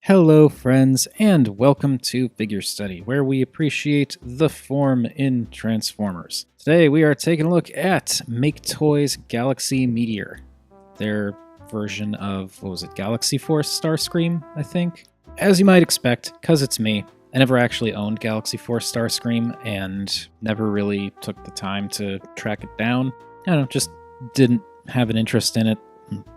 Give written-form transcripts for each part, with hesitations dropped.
Hello, friends, and welcome to Figure Study, where we appreciate the form in Transformers. Today, we are taking a look at Make Toys Galaxy Meteor, their version of, Galaxy Force Starscream, I think? As you might expect, because it's me, I never actually owned Galaxy Force Starscream and never really took the time to track it down. I don't know, just didn't have an interest in it.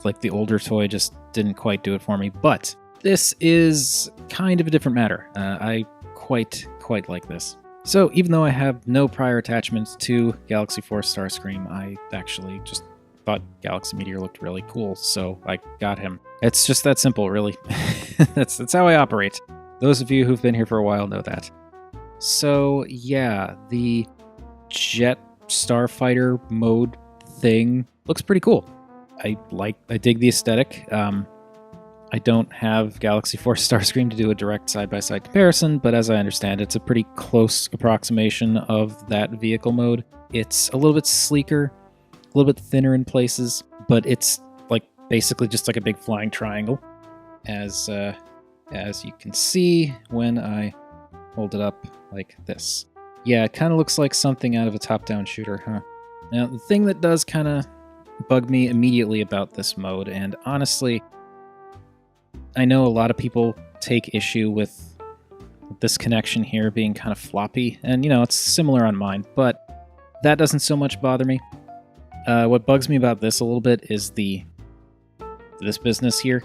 Like the older toy just didn't quite do it for me, but this is kind of a different matter. I quite like this. So even though I have no prior attachments to Galaxy Force Starscream, I actually just thought Galaxy Meteor looked really cool, so I got him. It's just that simple, really. That's how I operate. Those of you who've been here for a while know that. So yeah, the Jet Starfighter mode thing looks pretty cool. I dig the aesthetic. I don't have Galaxy Force Starscream to do a direct side-by-side comparison, but as I understand, it's a pretty close approximation of that vehicle mode. It's a little bit sleeker, a little bit thinner in places, but it's like basically just like a big flying triangle, as you can see when I hold it up like this. Yeah, it kind of looks like something out of a top-down shooter, huh? Now, the thing that does kind of bug me immediately about this mode, and honestly, I know a lot of people take issue with this connection here being kind of floppy, and it's similar on mine, but that doesn't so much bother me. What bugs me about this a little bit is this business here.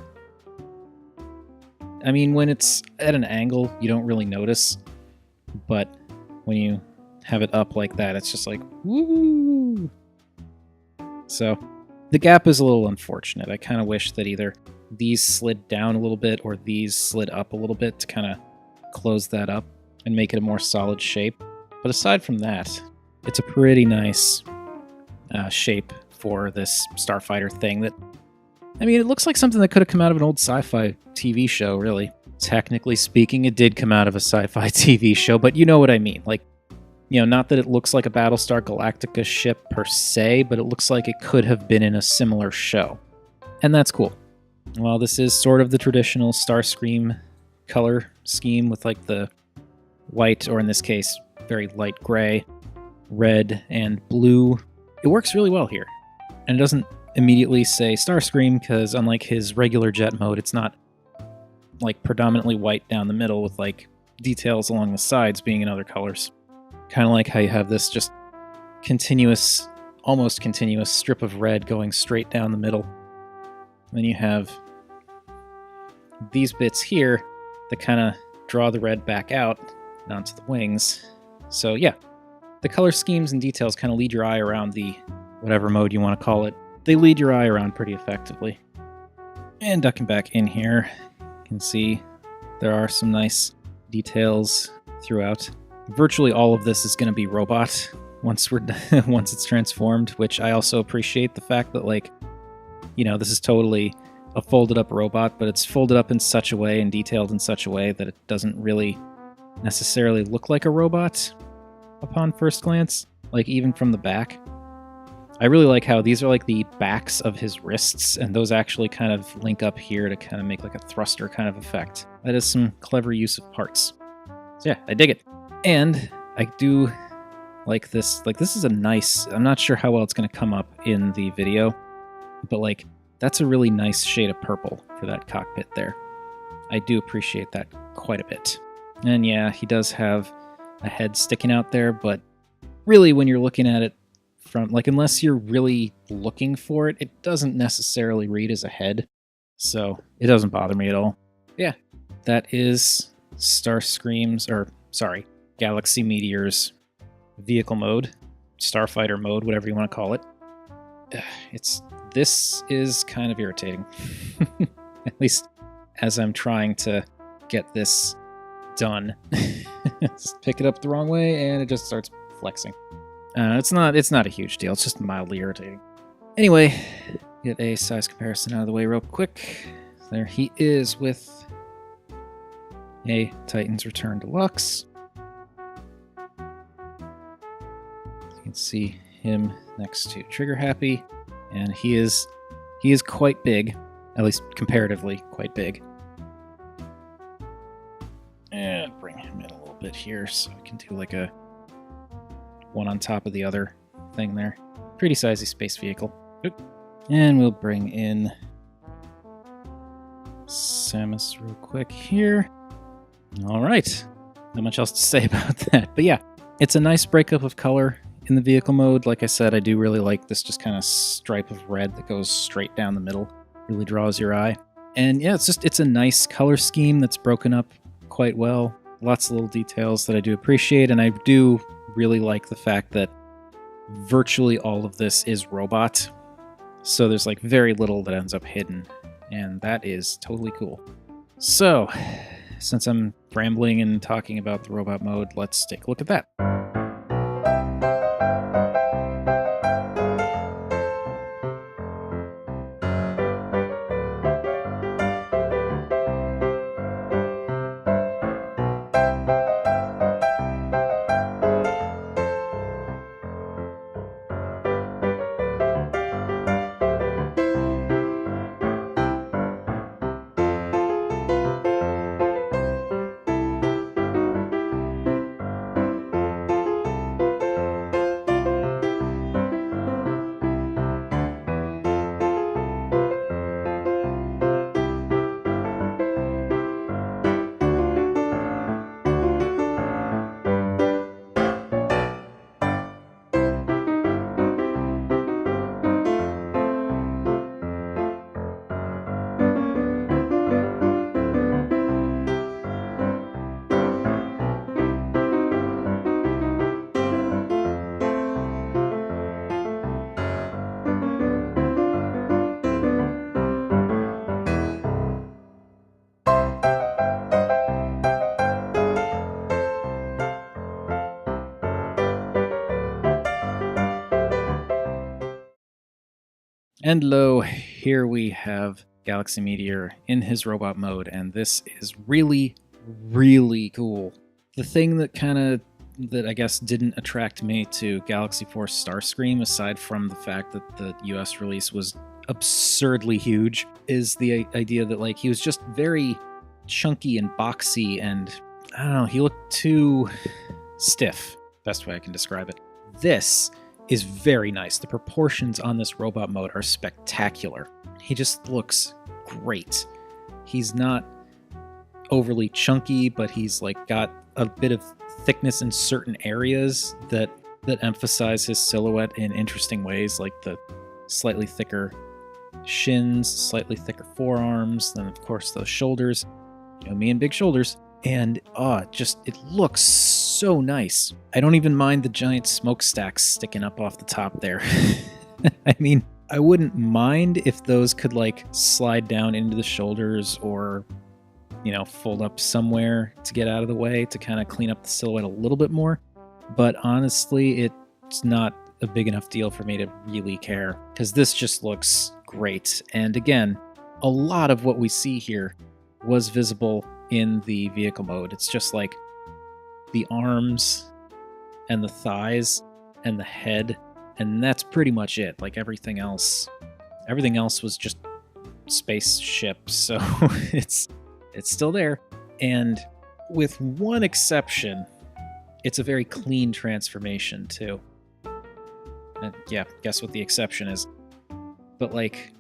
I mean, when it's at an angle, you don't really notice, but when you have it up like that, it's just like, woo! So, the gap is a little unfortunate. I kind of wish that either these slid down a little bit or these slid up a little bit to kind of close that up and make it a more solid shape. But aside from that, it's a pretty nice shape for this Starfighter thing that, I mean, it looks like something that could have come out of an old sci-fi TV show, really. Technically speaking, it did come out of a sci-fi TV show, but you know what I mean. Like, not that it looks like a Battlestar Galactica ship per se, but it looks like it could have been in a similar show. And that's cool. Well, this is sort of the traditional Starscream color scheme with like the white, or in this case, very light gray, red, and blue. It works really well here. And it doesn't immediately say Starscream because unlike his regular jet mode, it's not like predominantly white down the middle with like details along the sides being in other colors. Kind of like how you have this just continuous, almost continuous strip of red going straight down the middle. Then you have these bits here that kind of draw the red back out onto the wings. So yeah, the color schemes and details kind of lead your eye around the whatever mode you want to call it. They lead your eye around pretty effectively. And ducking back in here, you can see there are some nice details throughout. Virtually all of this is going to be robot once it's transformed, which I also appreciate the fact that this is totally a folded up robot, but it's folded up in such a way and detailed in such a way that it doesn't really necessarily look like a robot upon first glance, like even from the back. I really like how these are like the backs of his wrists, and those actually kind of link up here to kind of make like a thruster kind of effect. That is some clever use of parts. So yeah, I dig it. And I do like this. Like, this is a nice, I'm not sure how well it's going to come up in the video, but that's a really nice shade of purple for that cockpit there. I do appreciate that quite a bit. And yeah, he does have a head sticking out there, but really when you're looking at it from, unless you're really looking for it, it doesn't necessarily read as a head. So it doesn't bother me at all. Yeah, that is Galaxy Meteor's vehicle mode, Starfighter mode, whatever you want to call it. This is kind of irritating, at least as I'm trying to get this done. Just pick it up the wrong way and it just starts flexing. It's not a huge deal. It's just mildly irritating. Anyway, get a size comparison out of the way real quick. There he is with a Titan's Return Deluxe. You can see him next to Trigger Happy. And he is quite big, at least comparatively quite big. bit here, so I can do like a one on top of the other thing there. Pretty sizey space vehicle. And we'll bring in Samus real quick here. All right. Not much else to say about that. But yeah, it's a nice breakup of color in the vehicle mode. Like I said, I do really like this just kind of stripe of red that goes straight down the middle. Really draws your eye. And yeah, it's a nice color scheme that's broken up quite well. Lots of little details that I do appreciate. And I do really like the fact that virtually all of this is robot. So there's like very little that ends up hidden. And that is totally cool. So, since I'm rambling and talking about the robot mode, let's take a look at that. And lo, here we have Galaxy Meteor in his robot mode, and this is really, really cool. The thing that that I guess didn't attract me to Galaxy Force Starscream, aside from the fact that the US release was absurdly huge, is the idea that like he was just very chunky and boxy, and I don't know, he looked too stiff, best way I can describe it. This is very nice. The proportions on this robot mode are spectacular. He just looks great. He's not overly chunky, but he's like got a bit of thickness in certain areas that emphasize his silhouette in interesting ways, like the slightly thicker shins, slightly thicker forearms, then of course those shoulders. You know me and big shoulders. And it looks so nice. I don't even mind the giant smokestacks sticking up off the top there. I mean, I wouldn't mind if those could like slide down into the shoulders or, you know, fold up somewhere to get out of the way to kind of clean up the silhouette a little bit more. But honestly, it's not a big enough deal for me to really care, because this just looks great. And again, a lot of what we see here was visible in the vehicle mode. It's just like the arms and the thighs and the head, and that's pretty much it. Like everything else was just spaceship, so it's still there. And with one exception, it's a very clean transformation too. And yeah, guess what the exception is. But like,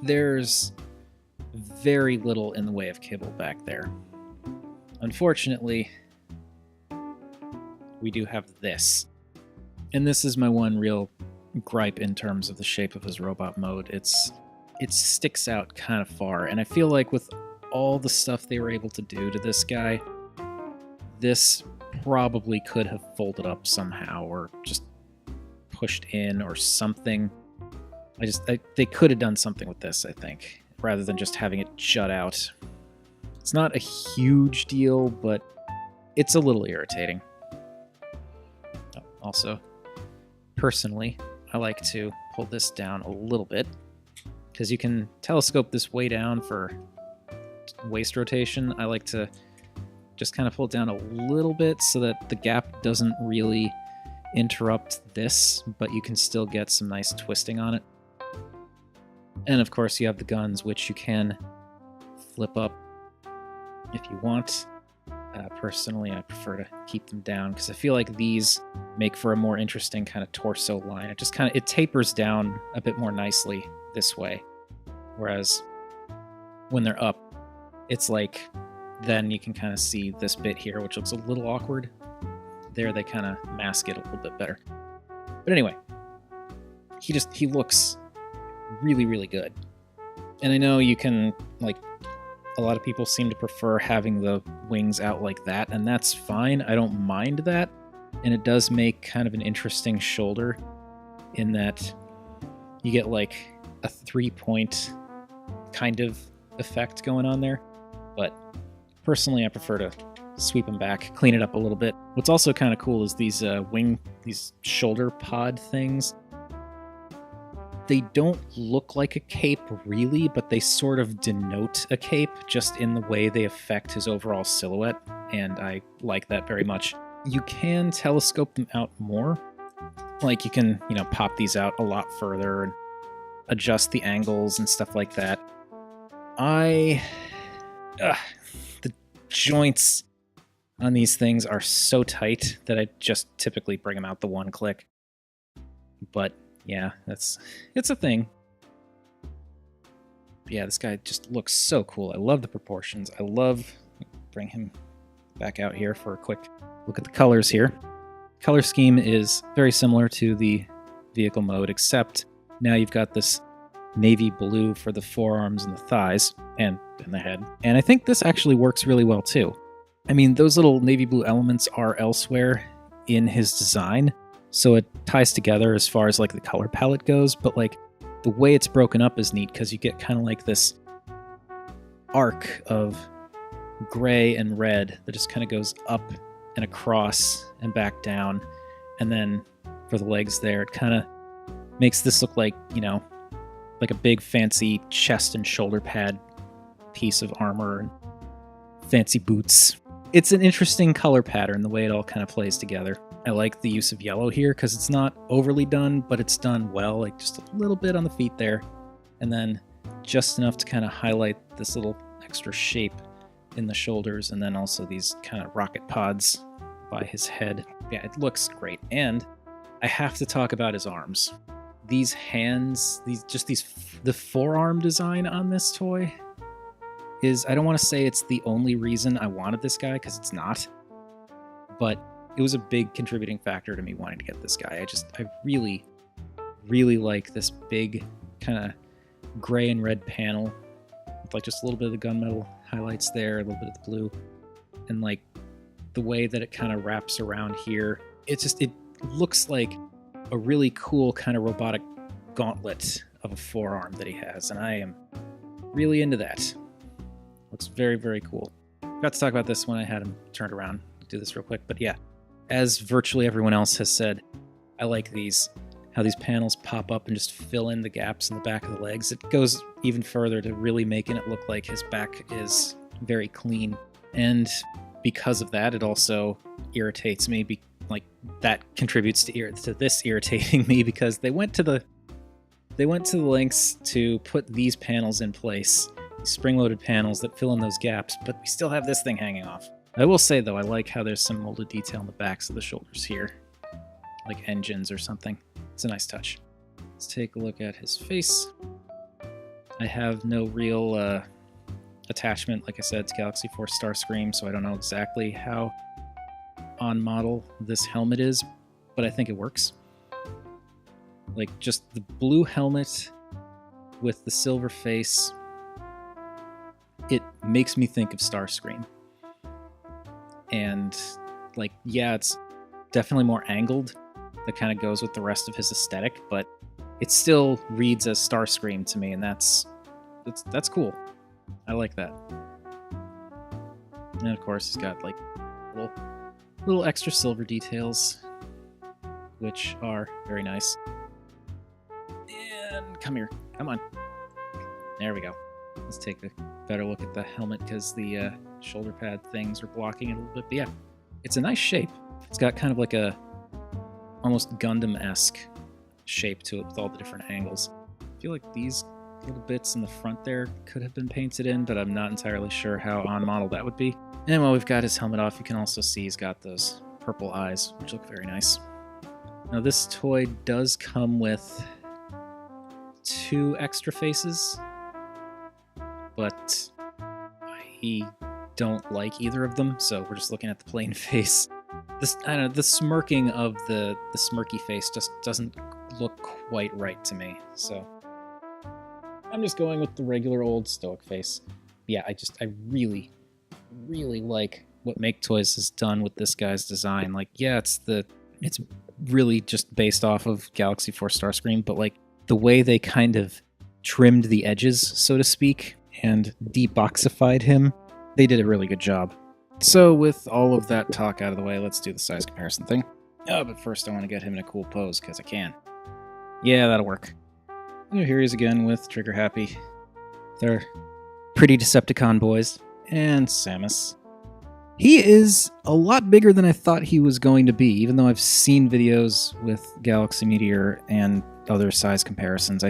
there's very little in the way of kibble back there. Unfortunately, we do have this. And this is my one real gripe in terms of the shape of his robot mode. It sticks out kind of far, and I feel like with all the stuff they were able to do to this guy, this probably could have folded up somehow or just pushed in or something. They could have done something with this, I think, rather than just having it jut out. It's not a huge deal, but it's a little irritating. Also, personally, I like to pull this down a little bit, because you can telescope this way down for waist rotation. I like to just kind of pull it down a little bit so that the gap doesn't really interrupt this, but you can still get some nice twisting on it. And of course you have the guns, which you can flip up if you want. Personally, I prefer to keep them down because I feel like these make for a more interesting kind of torso line. It just kind of, it tapers down a bit more nicely this way. Whereas when they're up, it's like, then you can kind of see this bit here, which looks a little awkward. There, they kind of mask it a little bit better. But anyway, he looks really, really good. And I know you can, like, a lot of people seem to prefer having the wings out like that, and that's fine. I don't mind that. And it does make kind of an interesting shoulder in that you get like a 3-point kind of effect going on there. But personally, I prefer to sweep them back, clean it up a little bit. What's also kind of cool is these these shoulder pod things. They don't look like a cape really, but they sort of denote a cape just in the way they affect his overall silhouette, and I like that very much. You can telescope them out more. Like you can, pop these out a lot further and adjust the angles and stuff like that. The joints on these things are so tight that I just typically bring them out the one click. But yeah, it's a thing. Yeah, this guy just looks so cool. I love the proportions. Bring him back out here for a quick look at the colors here. Color scheme is very similar to the vehicle mode, except now you've got this navy blue for the forearms and the thighs and the head. And I think this actually works really well too. I mean, those little navy blue elements are elsewhere in his design, so it ties together as far as like the color palette goes, but like the way it's broken up is neat because you get kind of like this arc of gray and red that just kind of goes up and across and back down. And then for the legs there, it kind of makes this look like, like a big fancy chest and shoulder pad piece of armor and fancy boots. It's an interesting color pattern, the way it all kind of plays together. I like the use of yellow here because it's not overly done, but it's done well, like just a little bit on the feet there. And then just enough to kind of highlight this little extra shape in the shoulders, and then also these kind of rocket pods by his head. Yeah, it looks great. And I have to talk about his arms. These hands, the forearm design on this toy is, I don't want to say it's the only reason I wanted this guy, because it's not, but it was a big contributing factor to me wanting to get this guy. I really, really like this big kind of gray and red panel with like just a little bit of the gunmetal highlights there, a little bit of the blue, and like the way that it kind of wraps around here. It looks like a really cool kind of robotic gauntlet of a forearm that he has, and I am really into that. Looks very, very cool. Got to talk about this when I had him turned around. Do this real quick, but yeah, as virtually everyone else has said, I like how these panels pop up and just fill in the gaps in the back of the legs. It goes even further to really making it look like his back is very clean, and because of that, it also irritates me. That contributes to this irritating me, because they went to the lengths to put these panels in place, these spring-loaded panels that fill in those gaps, but we still have this thing hanging off. I will say, though, I like how there's some molded detail on the backs of the shoulders here, like engines or something. It's a nice touch. Let's take a look at his face. I have no real attachment, like I said, to Galaxy Force Starscream, so I don't know exactly how on model this helmet is, but I think it works. Like, just the blue helmet with the silver face, it makes me think of Starscream. And, like, yeah, it's definitely more angled. That kind of goes with the rest of his aesthetic, but it still reads as Starscream to me, and that's cool. I like that. And of course, he's got like little extra silver details, which are very nice. And come here, come on. There we go. Let's take a better look at the helmet, because the shoulder pad things are blocking it a little bit. But yeah, it's a nice shape. It's got kind of like a almost Gundam-esque shape to it with all the different angles. I feel like these little bits in the front there could have been painted in, but I'm not entirely sure how on model that would be. And while we've got his helmet off, you can also see he's got those purple eyes, which look very nice. Now this toy does come with 2 extra faces, but I don't like either of them, so we're just looking at the plain face. This, I don't know, the smirking of the smirky face just doesn't look quite right to me, so I'm just going with the regular old stoic face. Yeah, I really like what Make Toys has done with this guy's design. Like, yeah, it's really just based off of Galaxy Force Starscream, but like the way they kind of trimmed the edges, so to speak, and deboxified him, they did a really good job. So with all of that talk out of the way, let's do the size comparison thing. Oh, but first I want to get him in a cool pose, because I can. Yeah, that'll work. And here he is again with Trigger Happy. They're pretty Decepticon boys. And Samus. He is a lot bigger than I thought he was going to be, even though I've seen videos with Galaxy Meteor and other size comparisons.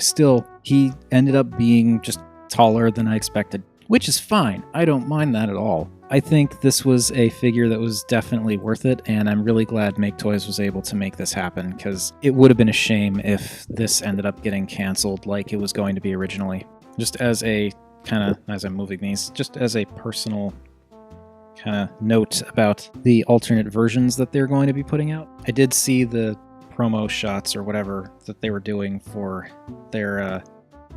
He ended up being just taller than I expected, which is fine. I don't mind that at all. I think this was a figure that was definitely worth it, and I'm really glad Make Toys was able to make this happen, because it would have been a shame if this ended up getting canceled like it was going to be originally. Just as a as I'm moving these, just as a personal kind of note about the alternate versions that they're going to be putting out. I did see the promo shots or whatever that they were doing for their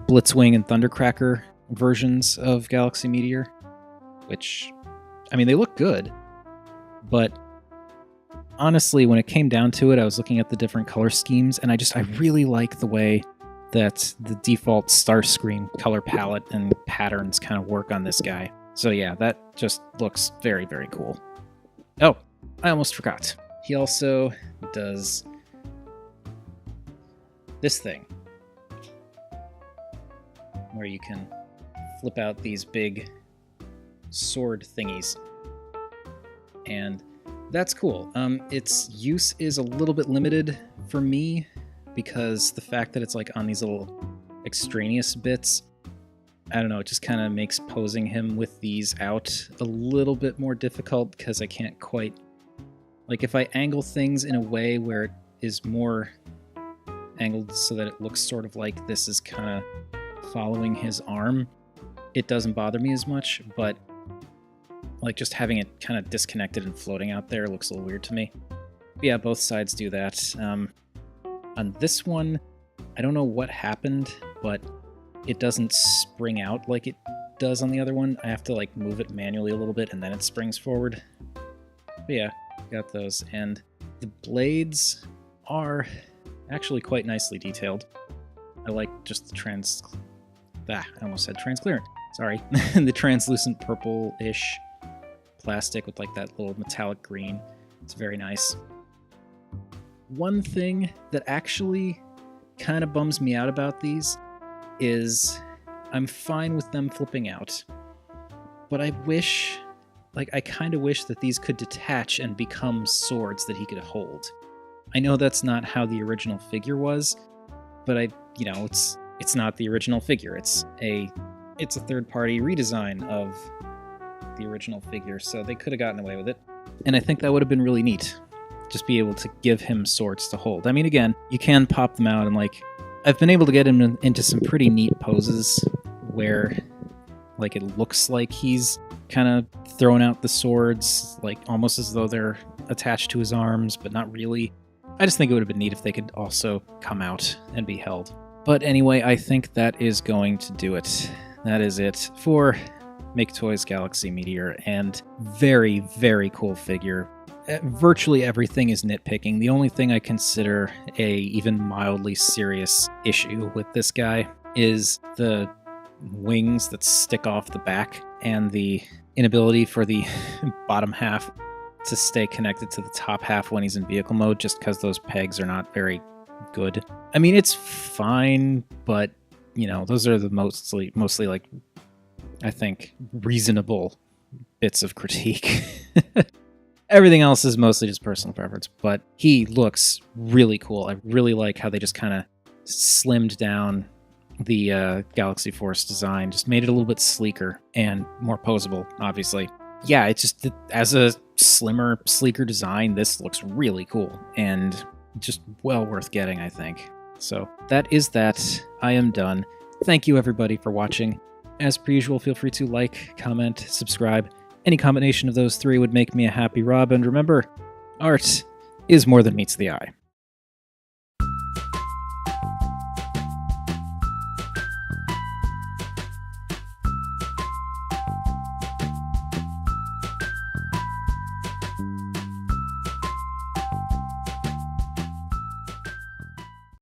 Blitzwing and Thundercracker versions of Galaxy Meteor, which, I mean, they look good, but honestly, when it came down to it, I was looking at the different color schemes, and I really like the way that the default Starscream color palette and patterns kind of work on this guy. So yeah, that just looks very, very cool. Oh, I almost forgot. He also does this thing, where you can flip out these big sword thingies. And that's cool. Its use is a little bit limited for me, because the fact that it's like on these little extraneous bits, I don't know, it just kind of makes posing him with these out a little bit more difficult, because I can't quite, like, if I angle things in a way where it is more angled so that it looks sort of like this is kind of following his arm, it doesn't bother me as much, but like just having it kind of disconnected and floating out there looks a little weird to me. But yeah, both sides do that. On this one, I don't know what happened, but it doesn't spring out like it does on the other one. I have to like move it manually a little bit and then it springs forward. But yeah, got those. And the blades are actually quite nicely detailed. I like just the I almost said transparent. Sorry. The translucent purple-ish plastic with like that little metallic green. It's very nice. One thing that actually kind of bums me out about these is I'm fine with them flipping out, but I kind of wish that these could detach and become swords that he could hold. I know that's not how the original figure was, but it's not the original figure. It's a third-party redesign of the original figure, so they could have gotten away with it. And I think that would have been really neat. Just be able to give him swords to hold. I mean, again, you can pop them out, and like, I've been able to get him into some pretty neat poses where like it looks like he's kind of throwing out the swords, like almost as though they're attached to his arms, but not really. I just think it would have been neat if they could also come out and be held. But anyway, I think that is going to do it. That is it for Make Toys Galaxy Meteor, and very, very cool figure. Virtually everything is nitpicking. The only thing I consider a even mildly serious issue with this guy is the wings that stick off the back and the inability for the bottom half to stay connected to the top half when he's in vehicle mode, just because those pegs are not very good. I mean, it's fine, but those are the mostly like, I think, reasonable bits of critique. Everything else is mostly just personal preference, but he looks really cool. I really like how they just kind of slimmed down the Galaxy Force design, just made it a little bit sleeker and more posable, obviously. yeah, it's just as a slimmer, sleeker design, this looks really cool and just well worth getting, I think. So that is that. I am done. Thank you everybody for watching. As per usual, feel free to like, comment, subscribe. Any combination of those three would make me a happy Rob, and remember, art is more than meets the eye.